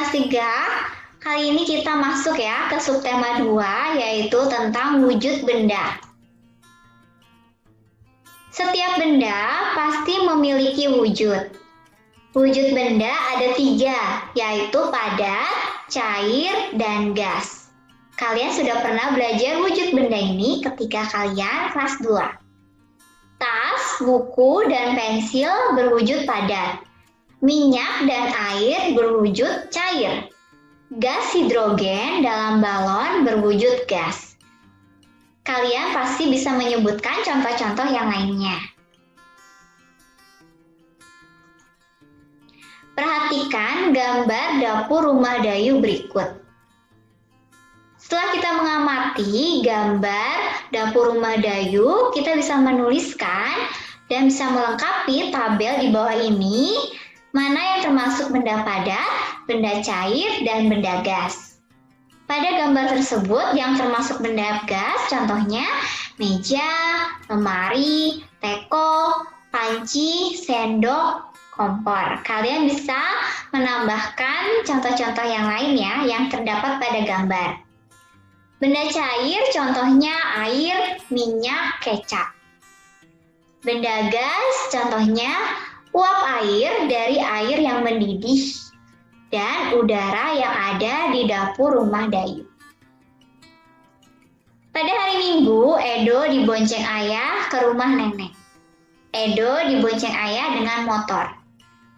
kelas 3, kali ini kita masuk ya ke subtema 2, yaitu tentang wujud benda. Setiap benda pasti memiliki wujud. Wujud benda ada 3, yaitu padat, cair, dan gas. Kalian sudah pernah belajar wujud benda ini ketika kalian kelas 2. Tas, buku, dan pensil berwujud padat. Minyak dan air berwujud cair. Gas hidrogen dalam balon berwujud gas. Kalian pasti bisa menyebutkan contoh-contoh yang lainnya. Perhatikan gambar dapur rumah Dayu berikut. Setelah kita mengamati gambar dapur rumah Dayu, kita bisa menuliskan dan bisa melengkapi tabel di bawah ini, mana yang termasuk benda padat, benda cair, dan benda gas. Pada gambar tersebut yang termasuk benda gas, contohnya meja, lemari, teko, panci, sendok, kompor. Kalian bisa menambahkan contoh-contoh yang lain ya, yang terdapat pada gambar. Benda cair contohnya air, minyak, kecap. Benda gas contohnya uap air dari air yang mendidih dan udara yang ada di dapur rumah Dayu. Pada hari Minggu, Edo dibonceng ayah ke rumah nenek. Edo dibonceng ayah dengan motor.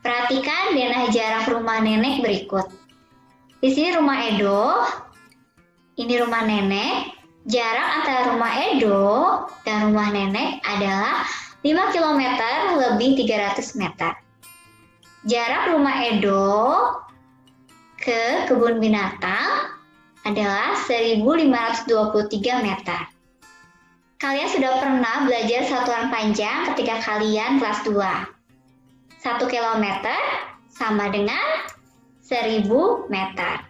Perhatikan denah jarak rumah nenek berikut. Di sini rumah Edo, ini rumah nenek. Jarak antara rumah Edo dan rumah nenek adalah 5 km lebih 300 meter. Jarak rumah Edo ke kebun binatang adalah 1523 meter. Kalian sudah pernah belajar satuan panjang ketika kalian kelas 2. 1 km sama dengan 1000 meter.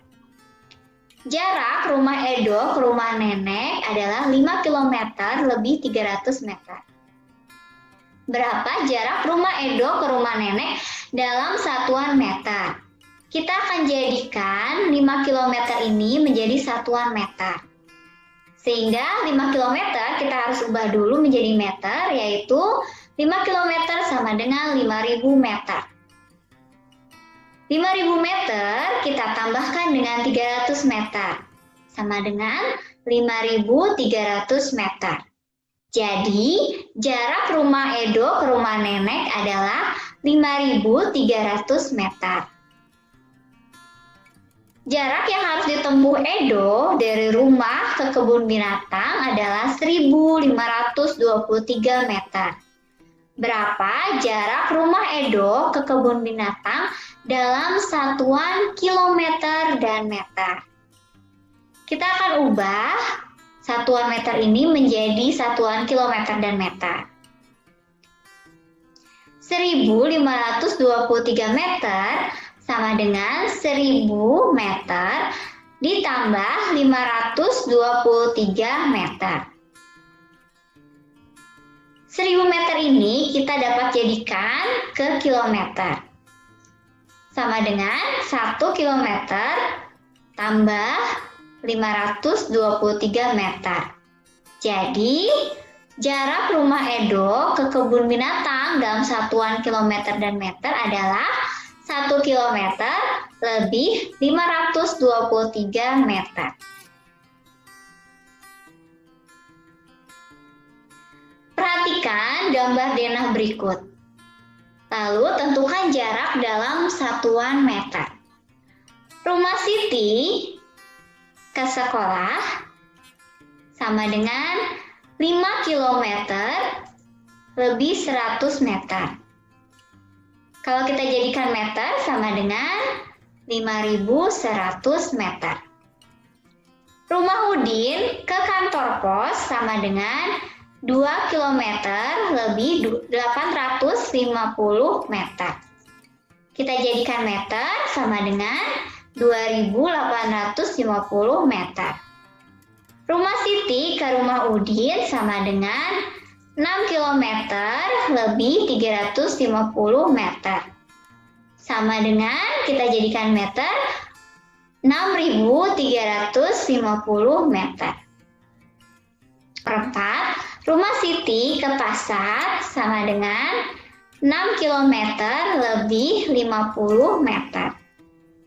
Jarak rumah Edo ke rumah nenek adalah 5 km lebih 300 meter. Berapa jarak rumah Edo ke rumah nenek dalam satuan meter? Kita akan jadikan 5 km ini menjadi satuan meter. Sehingga 5 km kita harus ubah dulu menjadi meter, yaitu 5 km sama dengan 5000 meter. 5000 meter kita tambahkan dengan 300 meter, sama dengan 5300 meter. Jadi, jarak rumah Edo ke rumah nenek adalah 5300 meter. Jarak yang harus ditempuh Edo dari rumah ke kebun binatang adalah 1523 meter. Berapa jarak rumah Edo ke kebun binatang dalam satuan kilometer dan meter? Kita akan ubah satuan meter ini menjadi satuan kilometer dan meter. 1523 meter sama dengan 1000 meter ditambah 523 meter. 1000 meter ini kita dapat jadikan ke kilometer. Sama dengan 1 kilometer tambah 523 meter. Jadi, jarak rumah Edo ke kebun binatang dalam satuan kilometer dan meter adalah 1 kilometer lebih 523 meter. Perhatikan gambar denah berikut. Lalu tentukan jarak dalam satuan meter. Rumah Siti ke sekolah sama dengan 5 km lebih 100 meter. Kalau kita jadikan meter sama dengan 5100 meter. Rumah Udin ke kantor pos sama dengan 2 km lebih 850 meter. Kita jadikan meter sama dengan 2850 meter. Rumah Siti ke rumah Udin sama dengan 6 km lebih 350 meter. Sama dengan kita jadikan meter 6.350 meter. Perempat, rumah Siti ke pasar sama dengan 6 km lebih 50 meter.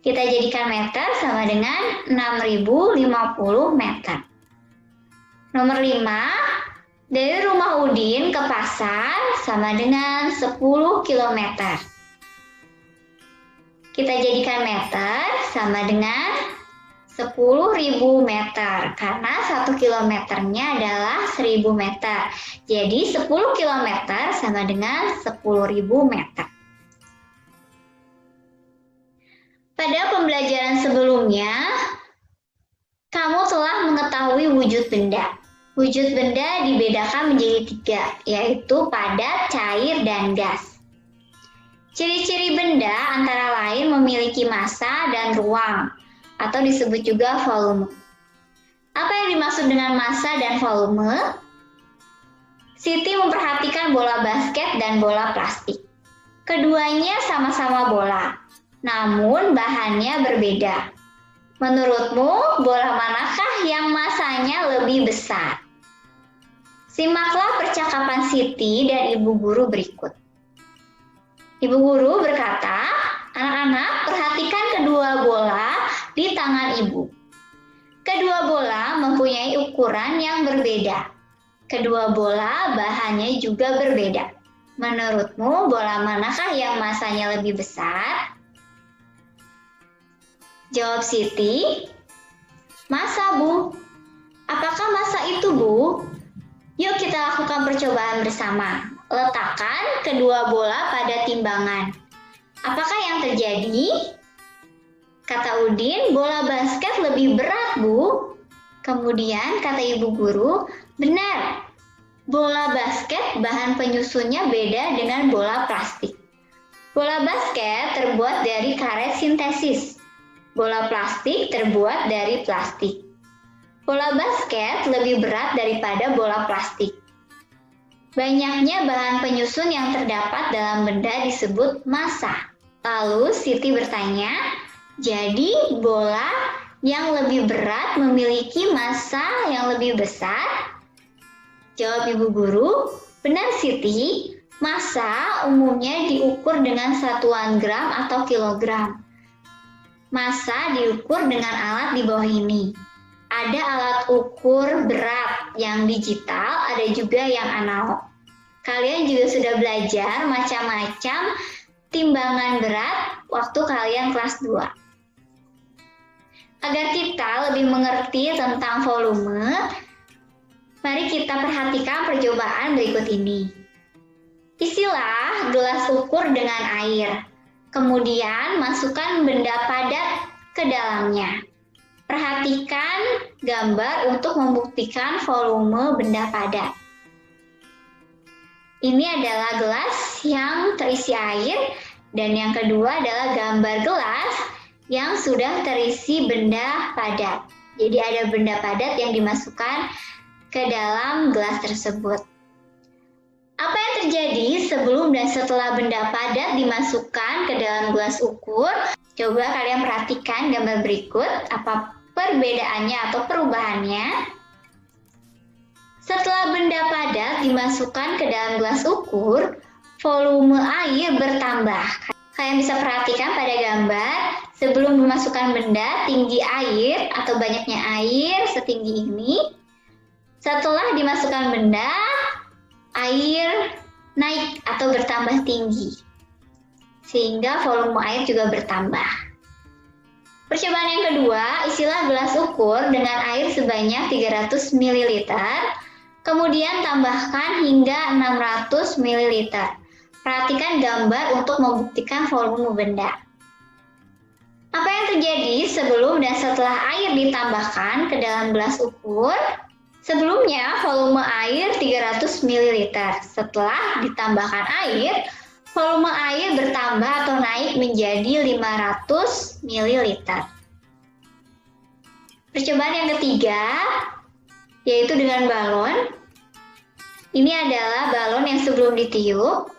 Kita jadikan meter sama dengan 6.050 meter. Nomor 5, dari rumah Udin ke pasar sama dengan 10 km. Kita jadikan meter sama dengan 10.000 meter karena 1 kilometernya adalah 1.000 meter. Jadi 10 kilometer sama dengan 10.000 meter. Pada pembelajaran sebelumnya, kamu telah mengetahui wujud benda. Wujud benda dibedakan menjadi 3, yaitu padat, cair, dan gas. Ciri-ciri benda antara lain memiliki massa dan ruang, atau disebut juga volume. Apa yang dimaksud dengan massa dan volume? Siti memperhatikan bola basket dan bola plastik. Keduanya sama-sama bola, namun bahannya berbeda. Menurutmu, bola manakah yang massanya lebih besar? Simaklah percakapan Siti dan Ibu Guru berikut. Ibu Guru berkata, "Anak-anak, perhatikan kedua bola di tangan Ibu. Kedua bola mempunyai ukuran yang berbeda. Kedua bola bahannya juga berbeda. Menurutmu, bola manakah yang massanya lebih besar?" Jawab Siti, "Massa, Bu." "Apakah massa itu, Bu?" "Yuk kita lakukan percobaan bersama. Letakkan kedua bola pada timbangan. Apakah yang terjadi?" Kata Udin, "Bola basket lebih berat, Bu." Kemudian kata Ibu Guru, "Benar. Bola basket bahan penyusunnya beda dengan bola plastik. Bola basket terbuat dari karet sintesis. Bola plastik terbuat dari plastik. Bola basket lebih berat daripada bola plastik. Banyaknya bahan penyusun yang terdapat dalam benda disebut massa." Lalu Siti bertanya, "Jadi bola yang lebih berat memiliki massa yang lebih besar?" Jawab Ibu Guru, "Benar, Siti. Massa umumnya diukur dengan satuan gram atau kilogram. Massa diukur dengan alat di bawah ini. Ada alat ukur berat yang digital, ada juga yang analog. Kalian juga sudah belajar macam-macam timbangan berat waktu kalian kelas 2. Agar kita lebih mengerti tentang volume, mari kita perhatikan percobaan berikut ini. Isilah gelas ukur dengan air. Kemudian masukkan benda padat ke dalamnya. Perhatikan gambar untuk membuktikan volume benda padat. Ini adalah gelas yang terisi air, dan yang kedua adalah gambar gelas yang sudah terisi benda padat. Jadi ada benda padat yang dimasukkan ke dalam gelas tersebut. Apa yang terjadi sebelum dan setelah benda padat dimasukkan ke dalam gelas ukur? Coba kalian perhatikan gambar berikut, apa perbedaannya atau perubahannya. Setelah benda padat dimasukkan ke dalam gelas ukur, volume air bertambah. Kalian bisa perhatikan pada gambar, sebelum memasukkan benda, tinggi air atau banyaknya air setinggi ini. Setelah dimasukkan benda, air naik atau bertambah tinggi, sehingga volume air juga bertambah. Percobaan yang kedua, isilah gelas ukur dengan air sebanyak 300 ml, kemudian tambahkan hingga 600 ml. Perhatikan gambar untuk membuktikan volume benda. Apa yang terjadi sebelum dan setelah air ditambahkan ke dalam gelas ukur? Sebelumnya volume air 300 ml. Setelah ditambahkan air, volume air bertambah atau naik menjadi 500 ml. Percobaan yang ketiga, yaitu dengan balon. Ini adalah balon yang sebelum ditiup.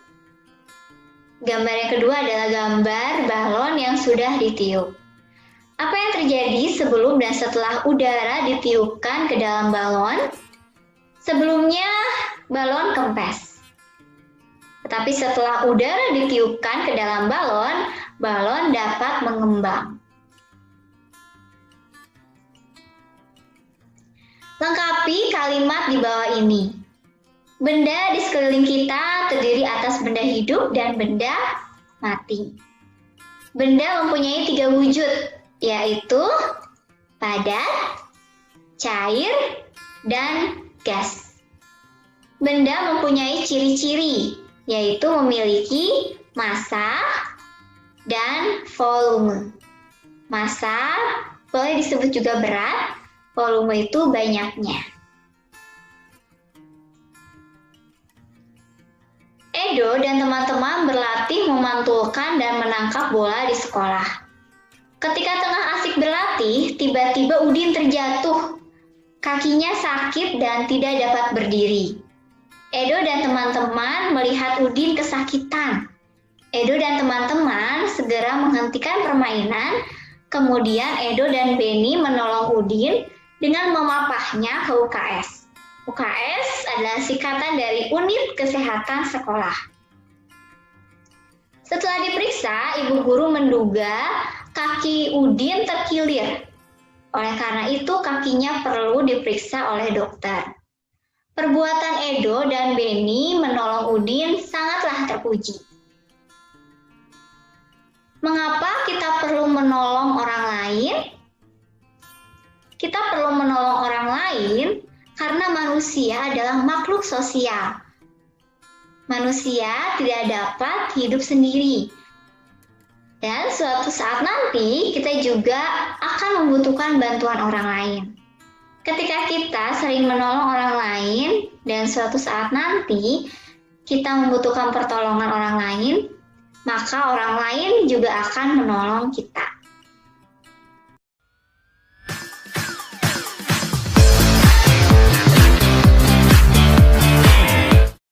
Gambar yang kedua adalah gambar balon yang sudah ditiup. Apa yang terjadi sebelum dan setelah udara ditiupkan ke dalam balon? Sebelumnya balon kempes. Tetapi setelah udara ditiupkan ke dalam balon, balon dapat mengembang. Lengkapi kalimat di bawah ini. Benda di sekeliling kita terdiri atas benda hidup dan benda mati. Benda mempunyai 3 wujud, yaitu padat, cair, dan gas. Benda mempunyai ciri-ciri, yaitu memiliki massa dan volume. Massa boleh disebut juga berat, volume itu banyaknya. Edo dan teman-teman berlatih memantulkan dan menangkap bola di sekolah. Ketika tengah asik berlatih, tiba-tiba Udin terjatuh. Kakinya sakit dan tidak dapat berdiri. Edo dan teman-teman melihat Udin kesakitan. Edo dan teman-teman segera menghentikan permainan, kemudian Edo dan Benny menolong Udin dengan memapahnya ke UKS. UKS adalah singkatan dari Unit Kesehatan Sekolah. Setelah diperiksa, ibu guru menduga kaki Udin terkilir. Oleh karena itu, kakinya perlu diperiksa oleh dokter. Perbuatan Edo dan Benny menolong Udin sangatlah terpuji. Mengapa kita perlu menolong orang lain? Kita perlu menolong orang lain karena manusia adalah makhluk sosial. Manusia tidak dapat hidup sendiri. Dan suatu saat nanti kita juga akan membutuhkan bantuan orang lain. Ketika kita sering menolong orang lain dan suatu saat nanti kita membutuhkan pertolongan orang lain, maka orang lain juga akan menolong kita.